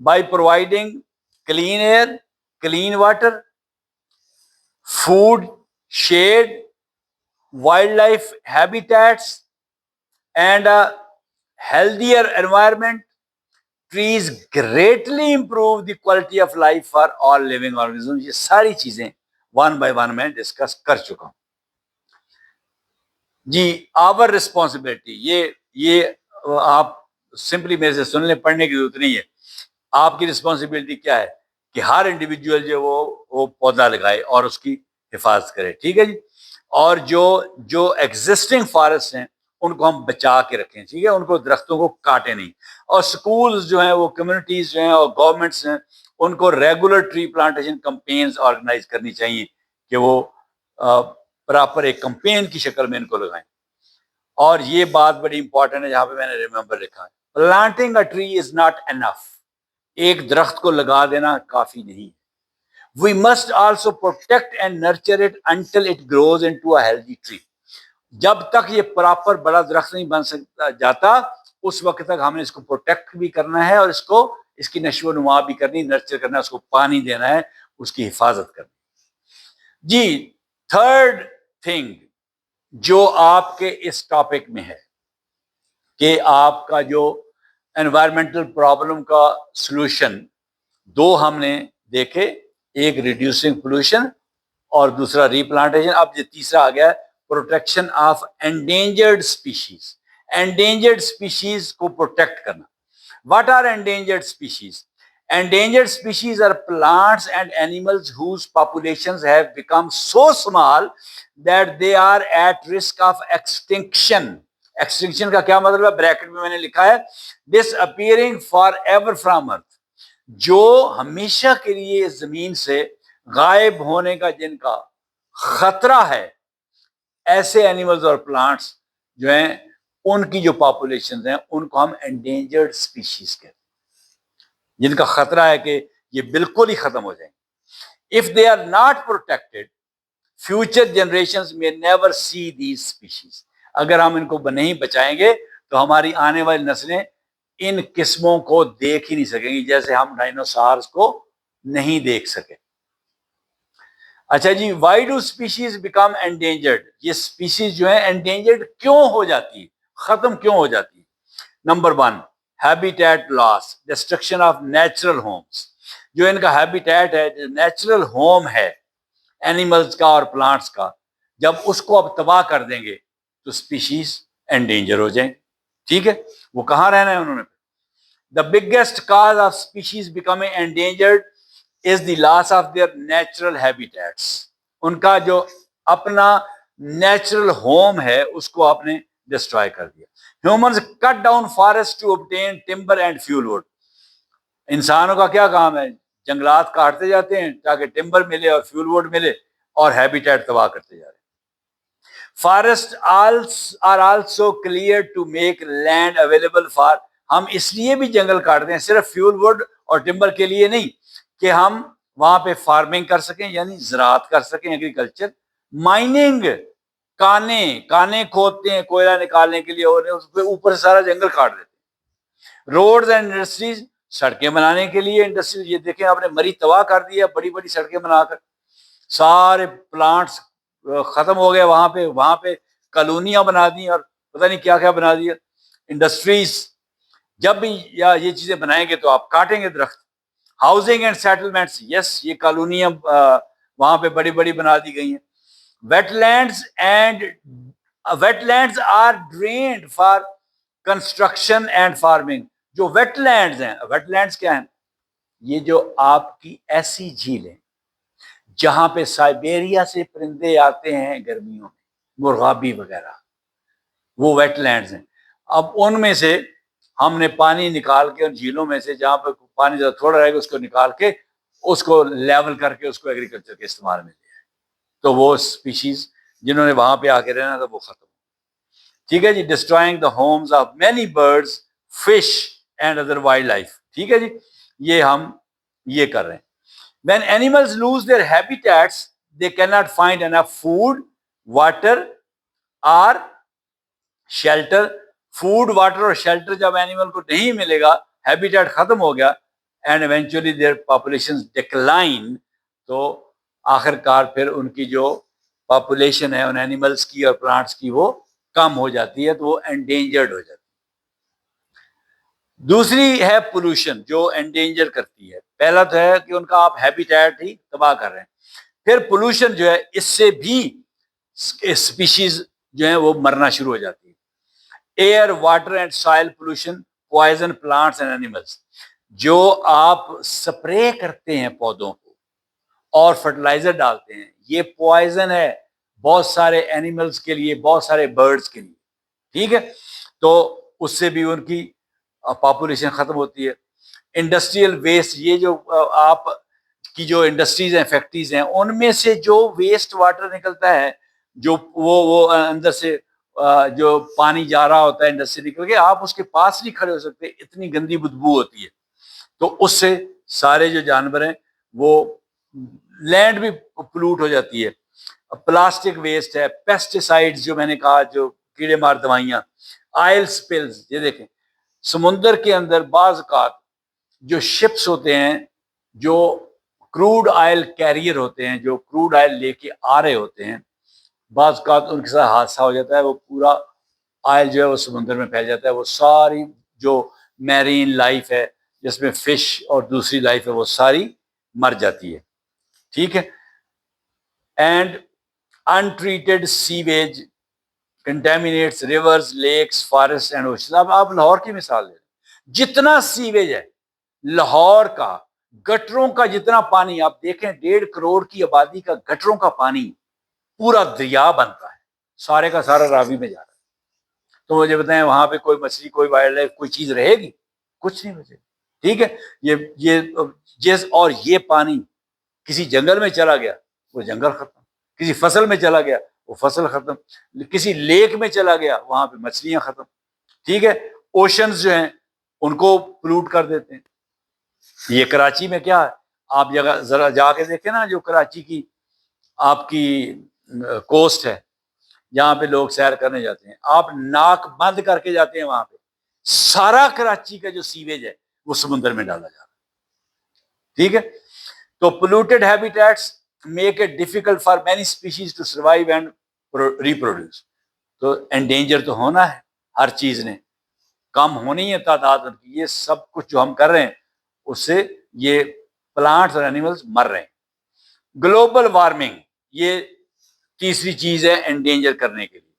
by providing clean air, clean water, food, shade, wildlife habitats, and a healthier environment. Trees greatly improve the quality of life for all living organisms. یہ ساری چیزیں ون بائی ون میں ڈسکس کر چکا ہوں. جی, our responsibility, یہ آپ سمپلی میرے سے سن لیں, پڑھنے کی ضرورت نہیں ہے. آپ کی رسپانسبلٹی کیا ہے کہ ہر انڈیویجول جو وہ پودا لگائے اور اس کی حفاظت کرے. ٹھیک ہے جی, اور جو ایگزسٹنگ فارسٹ ہیں ان کو ہم بچا کے رکھیں. ٹھیک ہے, ان کو درختوں کو کاٹے نہیں. اور سکولز جو ہیں وہ کمیونٹیز جو ہیں اور گورنمنٹس ہیں ان کو regular tree plantation campaigns organize کرنی چاہیے کہ وہ پراپر ایک کمپین کی شکل میں ان کو لگائیں. اور یہ بات بڑی امپورٹنٹ ہے جہاں پہ میں نے ریممبر لکھا ہے, planting a tree is not enough. ایک درخت کو لگا دینا کافی نہیں. We must also protect and nurture it until it grows into a healthy tree. جب تک یہ پراپر بڑا درخت نہیں بن سکتا جاتا اس وقت تک ہم نے اس کو پروٹیکٹ بھی کرنا ہے اور اس کی نشو و نما بھی کرنی, نرچر کرنا ہے, اس کو پانی دینا ہے, اس کی حفاظت کرنی. جی, تھرڈ تھنگ جو آپ کے اس ٹاپک میں ہے کہ آپ کا جو انوائرمنٹل پرابلم کا سلوشن دو ہم نے دیکھے، ایک ریڈیوسنگ پولوشن اور دوسرا ری پلانٹیشن. اب یہ تیسرا آ گیا protection of endangered species. Endangered species کو پروٹیکٹ کرنا. What are endangered species? Endangered species are plants and animals whose populations have become so small that they are at risk of extinction. Extinction کا کیا مطلب ہے؟ بریکٹ میں نے لکھا ہے disappearing forever from earth. جو ہمیشہ کے لیے زمین سے غائب ہونے کا جن کا خطرہ ہے، ایسے اینیملز اور پلانٹس جو ہیں ان کی جو پاپولیشنز ہیں ان کو ہم انڈینجرڈ اسپیشیز کہتے ہیں، جن کا خطرہ ہے کہ یہ بالکل ہی ختم ہو جائیں. If they are not protected, future generations may never see these species. اگر ہم ان کو نہیں بچائیں گے تو ہماری آنے والی نسلیں ان قسموں کو دیکھ ہی نہیں سکیں گی، جیسے ہم ڈائنوسارز کو نہیں دیکھ سکے. اچھا جی، why do species become endangered؟ یہ species جو ہیں endangered کیوں ہو جاتی ہیں، ختم کیوں ہو جاتی ہیں؟ Number 1، habitat loss, destruction of natural homes. جو ان کا ہیبیٹیٹ ہے، جو نیچرل ہوم ہے اینیملز کا اور پلانٹس کا، جب اس کو اب تباہ کر دیں گے تو اسپیشیز انڈینجر ہو جائیں. ٹھیک ہے، وہ کہاں رہنا ہے انہوں نے؟ The biggest cause of species becoming endangered is the loss of their natural habitats. ان کا جو اپنا نیچرل ہوم ہے اس کو آپ نے ڈسٹرائے کر دیا. Humans cut down forests to obtain timber and fuel wood. انسانوں کا کیا کام ہے؟ جنگلات کاٹتے جاتے ہیں تاکہ ٹمبر ملے اور فیول ووڈ ملے اور ہیبیٹیٹ تباہ کرتے جا رہے ہیں. Forests are also cleared to make land available for. ہم اس لیے بھی جنگل کاٹتے ہیں صرف فیول ووڈ اور ٹمبر کے لیے نہیں کہ ہم وہاں پہ فارمنگ کر سکیں، یعنی زراعت کر سکیں، ایگریکلچر. مائننگ، کانے کھودتے ہیں کوئلہ نکالنے کے لیے اور اس پہ اوپر سے سارا جنگل کاٹ دیتے ہیں. روڈز اینڈ انڈسٹریز، سڑکیں بنانے کے لیے انڈسٹریز. یہ دیکھیں آپ نے مری تباہ کر دیا بڑی بڑی سڑکیں بنا کر، سارے پلانٹس ختم ہو گئے، وہاں پہ کالونیاں بنا دی اور پتہ نہیں کیا کیا بنا دیا. انڈسٹریز جب بھی یا یہ چیزیں بنائیں گے تو آپ کاٹیں گے درخت. ہاؤسنگ اینڈ سیٹلمنٹس، یس، یہ کالونیاں وہاں پہ بڑی بڑی بنا دی گئی ہیں. wetlands are drained for construction and farming. جو wetlands ہیں، wetlands کیا ہیں؟ یہ جو آپ کی ایسی جھیلیں جہاں پہ سائبیریا سے پرندے آتے ہیں گرمیوں میں، مرغابی وغیرہ، وہ wetlands ہیں. اب ان میں سے ہم نے پانی نکال کے، ان جھیلوں میں سے جہاں پہ پانی زیادہ تھوڑا رہے گا اس کو نکال کے اس کو لیول کر کے اس کو ایگریکلچر کے استعمال میں لیا ہے. تو وہ اسپیشیز جنہوں نے وہاں پہ آ کے رہنا تھا وہ ختم. ٹھیک ہے جی. Destroying the homes of many birds, fish and other wildlife. ٹھیک ہے جی، یہ ہم یہ کر رہے ہیں. When animals lose their habitats they can not find enough food, water اور شیلٹر. فوڈ، واٹر اور شیلٹر جب اینیمل کو نہیں ملے گا، ہیبیٹیٹ ختم ہو گیا، and eventually their population decline, تو آخر کار پھر ان کی جو پاپولیشن ہے ان اینیملز کی اور پلانٹس کی وہ کم ہو جاتی ہے، تو وہ انڈینجرڈ ہو جاتی ہے. دوسری ہے پولوشن جو انڈینجر کرتی ہے. پہلا تو ہے کہ ان کا آپ ہیبیٹیٹ ہی تباہ کر رہے ہیں. پھر پولوشن جو ہے اس سے بھی اسپیشیز جو ہیں وہ مرنا شروع ہو جاتی ہے. ایئر، واٹر اینڈ سائل pollution poison plants and animals. جو آپ سپرے کرتے ہیں پودوں کو اور فرٹیلائزر ڈالتے ہیں، یہ پوائزن ہے بہت سارے اینیملز کے لیے، بہت سارے برڈز کے لیے. ٹھیک ہے، تو اس سے بھی ان کی پاپولیشن ختم ہوتی ہے. انڈسٹریل ویسٹ، یہ جو آپ کی جو انڈسٹریز ہیں، فیکٹریز ہیں، ان میں سے جو ویسٹ واٹر نکلتا ہے، جو وہ اندر سے جو پانی جا رہا ہوتا ہے انڈسٹری نکل کے، آپ اس کے پاس نہیں کھڑے ہو سکتے، اتنی گندی بدبو ہوتی ہے. تو اس سے سارے جو جانور ہیں وہ لینڈ بھی پلوٹ ہو جاتی ہے. پلاسٹک ویسٹ ہے، پیسٹیسائڈز جو میں نے کہا، جو کیڑے مار دوائیاں، آئل سپلز. یہ دیکھیں سمندر کے اندر بعض اوقات جو شپس ہوتے ہیں، جو کروڈ آئل کیریئر ہوتے ہیں، جو کروڈ آئل لے کے آ رہے ہوتے ہیں، بعض اوقات ان کے ساتھ حادثہ ہو جاتا ہے، وہ پورا آئل جو ہے وہ سمندر میں پھیل جاتا ہے، وہ ساری جو میرین لائف ہے جس میں فش اور دوسری لائف ہے وہ ساری مر جاتی ہے. ٹھیک ہے. And untreated sewage contaminates rivers, lakes, forest and ocean. اب آپ لاہور کی مثال لیں، جتنا سیویج ہے لاہور کا، گٹروں کا جتنا پانی آپ دیکھیں، 1.5 کروڑ کی آبادی کا گٹروں کا پانی پورا دریا بنتا ہے، سارے کا سارا راوی میں جا رہا ہے. تو مجھے بتائیں وہاں پہ کوئی مچھلی، کوئی وائلڈ لائف، کوئی چیز رہے گی؟ کچھ نہیں بچے. ٹھیک ہے. اور یہ پانی کسی جنگل میں چلا گیا وہ جنگل ختم، کسی فصل میں چلا گیا وہ فصل ختم، کسی لیک میں چلا گیا وہاں پہ مچھلیاں ختم. ٹھیک ہے. اوشنز جو ہیں ان کو پلوٹ کر دیتے ہیں. یہ کراچی میں کیا ہے، آپ جگہ ذرا جا کے دیکھیں نا، جو کراچی کی آپ کی کوسٹ ہے جہاں پہ لوگ سیر کرنے جاتے ہیں، آپ ناک بند کر کے جاتے ہیں، وہاں پہ سارا کراچی کا جو سیویج ہے وہ سمندر میں ڈالا جا رہا ہے. ٹھیک ہے. تو polluted habitats make it difficult for many species to survive and reproduce. تو endanger تو ہونا ہے، ہر چیز نے کم ہونی ہے تعداد ان کی. یہ سب کچھ جو ہم کر رہے ہیں اس سے یہ پلانٹس اور اینیملز مر رہے ہیں. گلوبل وارمنگ یہ تیسری چیز ہے انڈینجر کرنے کے لیے.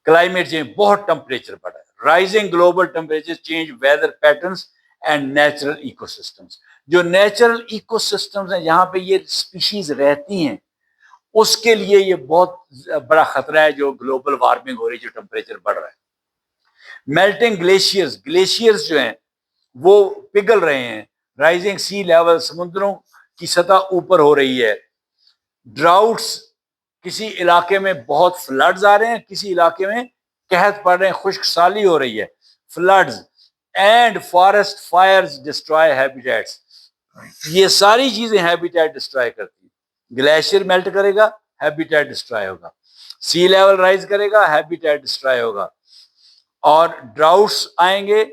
کلائمیٹ چینج، بہت ٹمپریچر بڑھا ہے. Rising global temperature change weather patterns and natural ecosystems. جو نیچرل ایکو سسٹمز ہیں جہاں پہ یہ اسپیشیز رہتی ہیں اس کے لیے یہ بہت بڑا خطرہ ہے جو گلوبل وارمنگ ہو رہی ہے، جو ٹمپریچر بڑھ رہا ہے. میلٹنگ گلیشیئرز جو ہیں وہ پگھل رہے ہیں. رائزنگ سی لیول، سمندروں کی سطح اوپر ہو رہی ہے. ڈراؤٹس، کسی علاقے میں بہت فلڈز آ رہے ہیں، کسی علاقے میں قحط پڑ رہے ہیں، خشک سالی ہو رہی ہے. Floods and forest fires destroy habitats. یہ ساری چیزیں ہیبیٹیٹ ڈسٹرائے کرتی ہیں. گلیشیئر میلٹ کرے گا، ہیبیٹیٹ ڈسٹرائے ہوگا. سی لیول رائز کرے گا، ہیبیٹیٹ ڈسٹرائے ہوگا. اور ڈراؤٹس آئیں گے،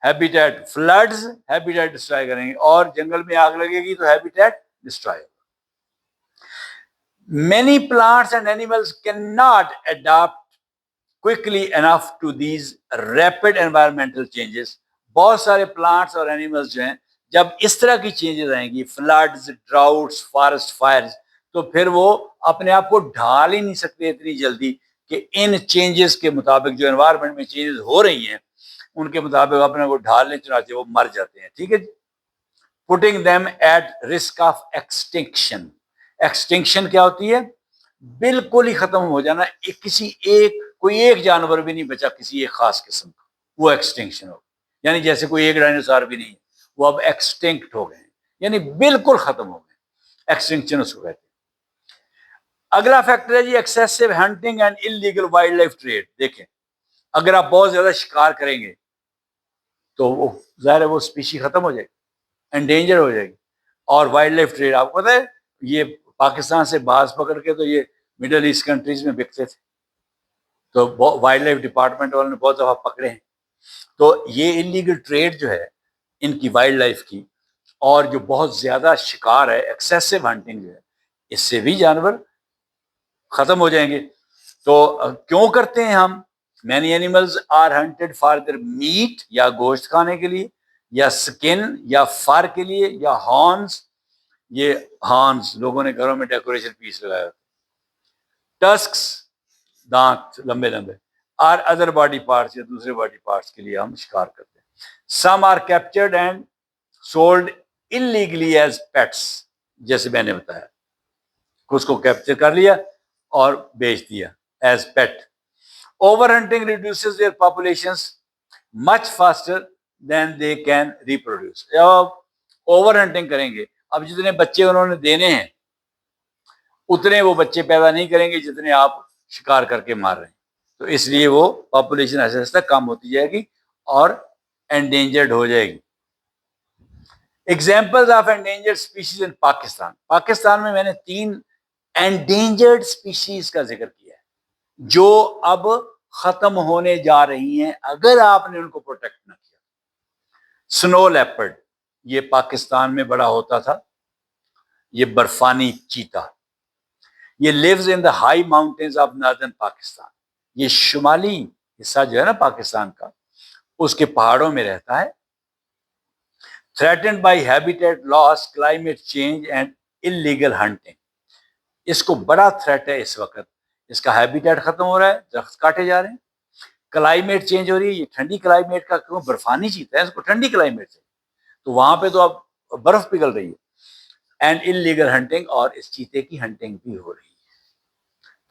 ہیبیٹیٹ، فلڈز ہیبیٹیٹ ڈسٹرائے کریں گے. اور جنگل میں آگ لگے گی تو ہیبیٹیٹ ڈسٹرائے ہوگا. Many plants and animals cannot adapt quickly enough to these rapid environmental changes. بہت سارے پلانٹس اور اینیملز جو ہیں جب اس طرح کی چینجز آئیں گی، فلڈز، ڈراؤٹس، فارسٹ فائرز، تو پھر وہ اپنے آپ کو ڈھال ہی نہیں سکتے اتنی جلدی کہ ان چینجز کے مطابق جو انوائرمنٹ میں چینجز ہو رہی ہیں ان کے مطابق اپنے کو ڈھال نہیں چاہتے، وہ مر جاتے ہیں. ٹھیک ہے. putting them at risk of extinction. Extinction کیا ہوتی ہے؟ بالکل ہی ختم ہو جانا. کوئی ایک جانور بھی نہیں بچا کسی ایک خاص قسم کا، وہ ایکسٹنکشن ہو. یعنی جیسے کوئی ایک ڈائنوسار بھی نہیں، وہ اب ایکسٹنکٹ ہو گئے ہیں، یعنی بالکل ختم ہو گئے. ایکسٹنکشن اس کو کہتے ہیں. اگلا فیکٹر ہے جی excessive hunting and illegal wildlife trade. دیکھیں اگر آپ بہت زیادہ شکار کریں گے تو وہ ظاہر ہے وہ اسپیشی ختم ہو جائے گی، انڈینجر ہو جائے گی. اور وائلڈ لائف ٹریڈ آپ کو پتہ ہے یہ پاکستان سے باز پکڑ کے تو یہ مڈل ایسٹ کنٹریز میں بکتے تھے، تو وائلڈ لائف ڈپارٹمنٹ والوں نے بہت دفعہ پکڑے ہیں. تو یہ انلیگل ٹریڈ جو ہے ان کی وائلڈ لائف کی، اور جو بہت زیادہ شکار ہے، ایکسیسو ہنٹنگ جو ہے، اس سے بھی جانور ختم ہو جائیں گے. تو کیوں کرتے ہیں ہم؟ Many animals are hunted for their meat, یا گوشت کھانے کے لیے، یا سکن، یا فر کے لیے، یا ہارنز. یہ ہارنز لوگوں نے گھروں میں ڈیکوریشن پیس لگایا. ٹسکس، دانت لمبے لمبے. اور ادر باڈی پارٹس، یا دوسرے باڈی پارٹس کے لیے ہم شکار کرتے ہیں. Some are captured and sold illegally as pets. جیسے میں نے بتایا اس کو کیپچر کر لیا اور بیچ دیا as pet. Over hunting reduces their populations much faster than they can reproduce. جب اوور ہنٹنگ کریں گے، اب جتنے بچے انہوں نے دینے ہیں اتنے وہ بچے پیدا نہیں کریں گے جتنے آپ شکار کر کے مار رہے ہیں. تو اس لیے وہ پاپولیشن ایسے ایسے کم ہوتی جائے گی اور انڈینجرڈ ہو جائے گی. ایگزامپلز آف انڈینجرڈ اسپیشیز ان پاکستان. پاکستان میں نے 3 انڈینجرڈ اسپیشیز کا ذکر کیا ہے جو اب ختم ہونے جا رہی ہیں اگر آپ نے ان کو پروٹیکٹ نہ کیا. سنو لیپرڈ، یہ پاکستان میں بڑا ہوتا تھا، یہ برفانی چیتا. یہ leaves in the high mountains of northern Pakistan. یہ شمالی حصہ جو ہے نا پاکستان کا، اس کے پہاڑوں میں رہتا ہے. Threatened by habitat loss, climate change and illegal hunting. اس کو بڑا تھریٹ ہے اس وقت، اس کا ہیبیٹیٹ ختم ہو رہا ہے، درخت کاٹے جا رہے ہیں، کلائمیٹ چینج ہو رہی ہے. یہ ٹھنڈی کلائمیٹ کا کیوں، برفانی چیتا ہے، اس کو ٹھنڈی کلائمیٹ سے، تو وہاں پہ تو اب برف پگھل رہی ہے. اینڈ انلیگل ہنٹنگ، اور اس چیتے کی ہنٹنگ بھی ہو رہی ہے،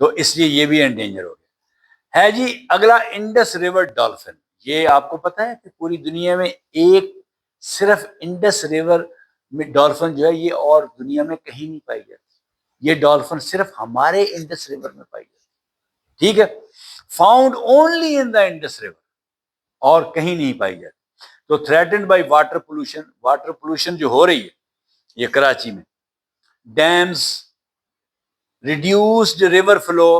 تو اس لیے یہ بھی انڈینجر ہو گیا ہے. جی اگلا انڈس ریور ڈالفن. یہ آپ کو پتا ہے کہ پوری دنیا میں ایک صرف انڈس ریور میں ڈالفن جو ہے یہ اور دنیا میں کہیں نہیں پائی جاتی. یہ ڈالفن صرف ہمارے انڈس ریور میں پائی جاتی. ٹھیک ہے، found only in the Indus river, اور کہیں نہیں پائی جاتی. تو threatened by water pollution. Water pollution جو ہو رہی ہے یہ کراچی میں، dams, reduced river flow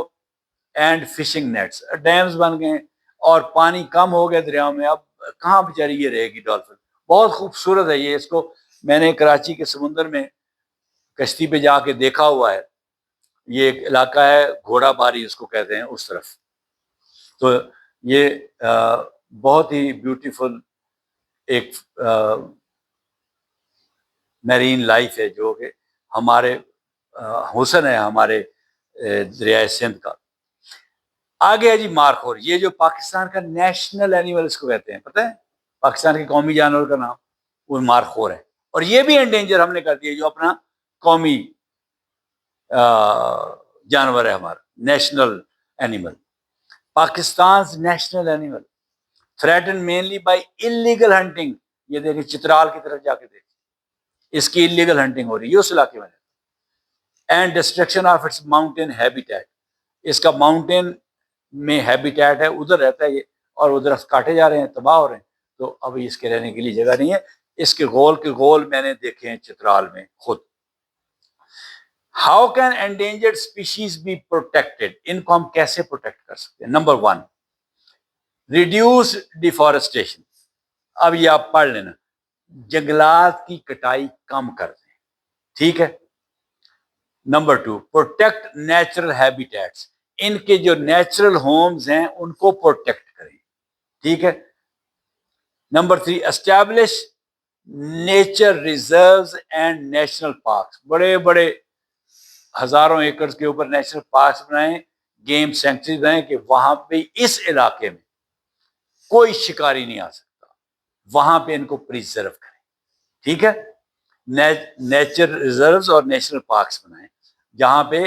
and fishing nets. Dams بن گئے اور پانی کم ہو گیا دریاؤں میں، اب کہاں بیچاری یہ رہے گی ڈالفن. بہت خوبصورت ہے یہ، اس کو میں نے کراچی کے سمندر میں کشتی پہ جا کے دیکھا ہوا ہے. یہ ایک علاقہ ہے گھوڑا باری اس کو کہتے ہیں اس طرف. تو یہ بہت ہی بیوٹیفل ایک میرین لائف ہے جو کہ ہمارے حسن ہے ہمارے دریائے سندھ کا. آگے ہے جی مارخور. یہ جو پاکستان کا نیشنل اینیمل اس کو کہتے ہیں، پتہ ہے پاکستان کے قومی جانور کا نام وہ مارخور ہے. اور یہ بھی انڈینجر ہم نے کر دیا، جو اپنا قومی جانور ہے ہمارا national animal. Pakistan national animal threaten mainly by illegal hunting. یہ دیکھیں چترال کی طرف جا کے دیکھیں، اس کی انلیگل ہنٹنگ ہو رہی ہے اس علاقے میں. And destruction of its mountain habitat. اس کا ماؤنٹین میں ہیبیٹیٹ ہے، ادھر رہتا ہے یہ، اور ادھر کاٹے جا رہے ہیں، تباہ ہو رہے ہیں، تو اب اس کے رہنے کے لیے جگہ نہیں ہے. اس کے گول میں نے دیکھے ہیں چترال میں خود. How can endangered species be protected. ان کو ہم کیسے پروٹیکٹ کر سکتے ہیں؟ Number 1، reduce deforestation. اب یہ آپ پڑھ لینا، جنگلات کی کٹائی کم کر دیں. ٹھیک ہے. Number 2، protect natural habitats. ان کے جو نیچرل ہومز ہیں ان کو پروٹیکٹ کریں. ٹھیک ہے. Number 3، establish nature reserves and national parks. بڑے بڑے ہزاروں ایکڑ کے اوپر نیشنل پارکس بنائیں، گیم سینکچری بنائیں کہ وہاں پہ اس علاقے میں کوئی شکاری نہیں آ سکتا، وہاں پہ ان کو پریزرو کریں. ٹھیک ہے. نیچر ریزروز اور نیشنل پارکس بنائیں جہاں پہ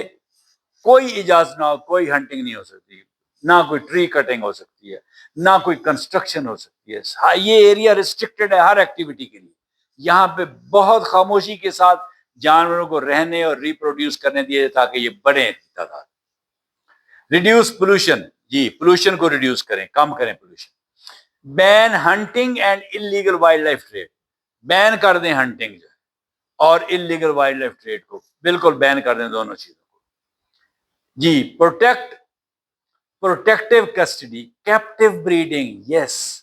کوئی اجازت نہ ہو، کوئی ہنٹنگ نہیں ہو سکتی، نہ کوئی ٹری کٹنگ ہو سکتی ہے، نہ کوئی کنسٹرکشن ہو سکتی ہے. یہ ایریا ریسٹرکٹڈ ہے ہر ایکٹیویٹی کے لیے. یہاں پہ بہت خاموشی کے ساتھ جانوروں کو رہنے اور ریپروڈیوس کرنے دیے تاکہ یہ بڑھیں تعداد. Reduce pollution. جی پولوشن کو ریڈیوس کریں، کم کریں pollution. Ban hunting and illegal wildlife trade. Ban کر دیں ہنٹنگ جو ہے اور انلیگل وائلڈ لائف ٹریڈ کو بالکل بین کر دیں، دونوں چیزوں کو. جی پروٹیکٹیو کسٹڈی، کیپٹیو بریڈنگ. یس،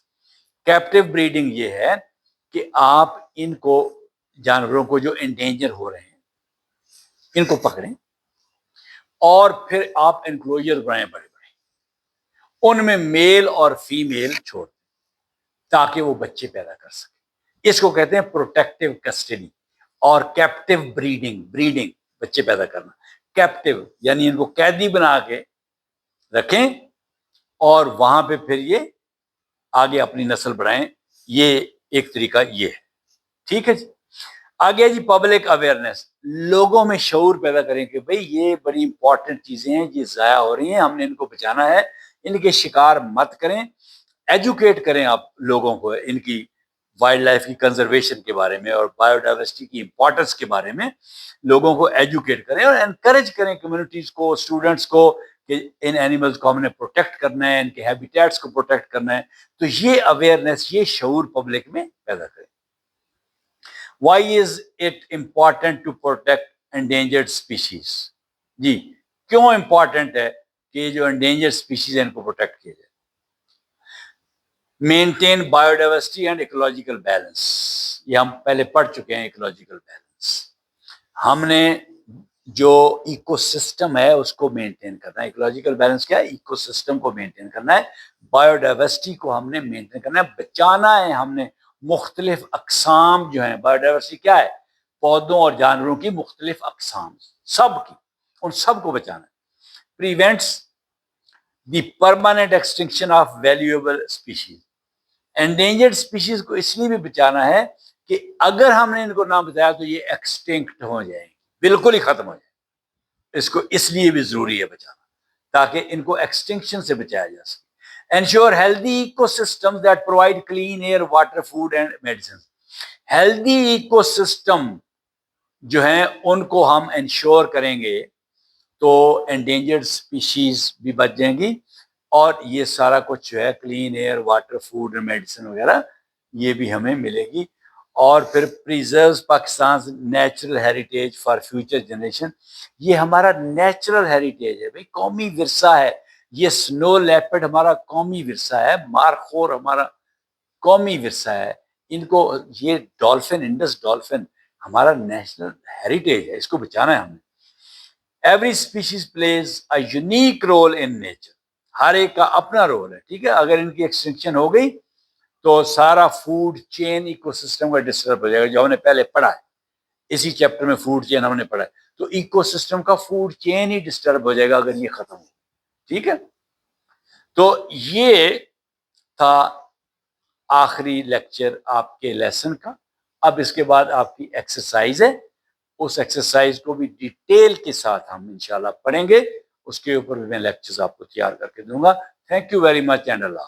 کیپٹیو بریڈنگ یہ ہے کہ آپ ان کو جانوروں کو جو انڈینجر ہو رہے ہیں ان کو پکڑیں اور پھر آپ انکلوجر بنائیں بڑے بڑے، ان میں میل اور فیمیل چھوڑ دیں تاکہ وہ بچے پیدا کر سکیں. اس کو کہتے ہیں پروٹیکٹیو کسٹڈی. اور کیپٹیو بریڈنگ بچے پیدا کرنا. کیپٹیو یعنی ان کو قیدی بنا کے رکھیں اور وہاں پہ پھر یہ آگے اپنی نسل بڑھائیں. یہ ایک طریقہ یہ ہے. ٹھیک ہے جی. آگے جی پبلک اویئرنیس. لوگوں میں شعور پیدا کریں کہ بھئی یہ بڑی امپورٹنٹ چیزیں ہیں، یہ ضائع ہو رہی ہیں، ہم نے ان کو بچانا ہے، ان کے شکار مت کریں. ایجوکیٹ کریں آپ لوگوں کو ان کی وائلڈ لائف کی کنزرویشن کے بارے میں اور بایو ڈائیورسٹی کی امپورٹنس کے بارے میں لوگوں کو ایجوکیٹ کریں اور انکریج کریں کمیونٹیز کو، اسٹوڈنٹس کو کہ ان اینیملز کو ہم نے پروٹیکٹ کرنا ہے، ان کے ہیبیٹیٹس کو پروٹیکٹ کرنا ہے. تو یہ اویئرنیس، یہ شعور پبلک میں پیدا کریں. Why is it important to protect endangered species. جی کیوں امپورٹنٹ ہے کہ یہ جو انڈینجرڈ اسپیشیز ہیں ان کو پروٹیکٹ کیا جائے؟ Maintain bio diversity and ecological balance. یہ ہم پہلے پڑھ چکے ہیں. ایکولوجیکل بیلنس ہم نے جو ایکو سسٹم ہے اس کو مینٹین کرنا ہے. ایکولوجیکل بیلنس کیا ہے؟ ایکو سسٹم کو مینٹین کرنا ہے. بایوڈائیورسٹی کو ہم نے مینٹین کرنا ہے، بچانا ہے ہم نے مختلف اقسام جو ہیں. بایوڈائیورسٹی کیا ہے؟ پودوں اور جانوروں کی مختلف اقسام، سب کی، ان سب کو بچانا ہے. Prevents the permanent extinction of valuable species. Endangered species کو اس لیے بھی بچانا ہے کہ اگر ہم نے ان کو نہ بچایا تو یہ ایکسٹنکٹ ہو جائیں گے، بالکل ہی ختم ہو جائیں. اس کو اس لیے بھی ضروری ہے بچانا تاکہ ان کو ایکسٹنکشن سے بچایا جا سکے. Ensure healthy ecosystems that provide clean air, water, food and medicine. Healthy ecosystem جو ہیں ان کو ہم انشور کریں گے تو انڈینجرڈ اسپیشیز بھی بچ جائیں گی، اور یہ سارا کچھ جو ہے کلین ایئر، واٹر، فوڈ اور میڈیسن وغیرہ یہ بھی ہمیں ملے گی. اور پھر preserves Pakistan natural heritage for future generation. یہ ہمارا نیچرل ہیریٹیج ہے بھائی، قومی ورثہ ہے. یہ سنو لیپرڈ ہمارا قومی ورثہ ہے، مارخور ہمارا قومی ورثہ ہے. ان کو یہ ڈولفن، انڈس ڈولفن ہمارا نیشنل ہیریٹیج ہے، اس کو بچانا ہے ہم نے. Every species plays a unique role in nature. ہر ایک کا اپنا رول ہے، ٹھیک ہے. اگر ان کی ایکسٹنکشن ہو گئی تو سارا فوڈ چین ایکو سسٹم کا ڈسٹرب ہو جائے گا، جو ہم نے پہلے پڑھا ہے اسی چیپٹر میں. فوڈ چین ہم نے پڑھا ہے، تو ایکو سسٹم کا فوڈ چین ہی ڈسٹرب ہو جائے گا اگر یہ ختم ہو. ٹھیک ہے، تو یہ تھا آخری لیکچر آپ کے لیسن کا. اب اس کے بعد آپ کی ایکسرسائز ہے، اس ایکسرسائز کو بھی ڈیٹیل کے ساتھ ہم انشاءاللہ پڑھیں گے. اس کے اوپر بھی میں لیکچرز آپ کو تیار کر کے دوں گا. Thank you very much and Allah.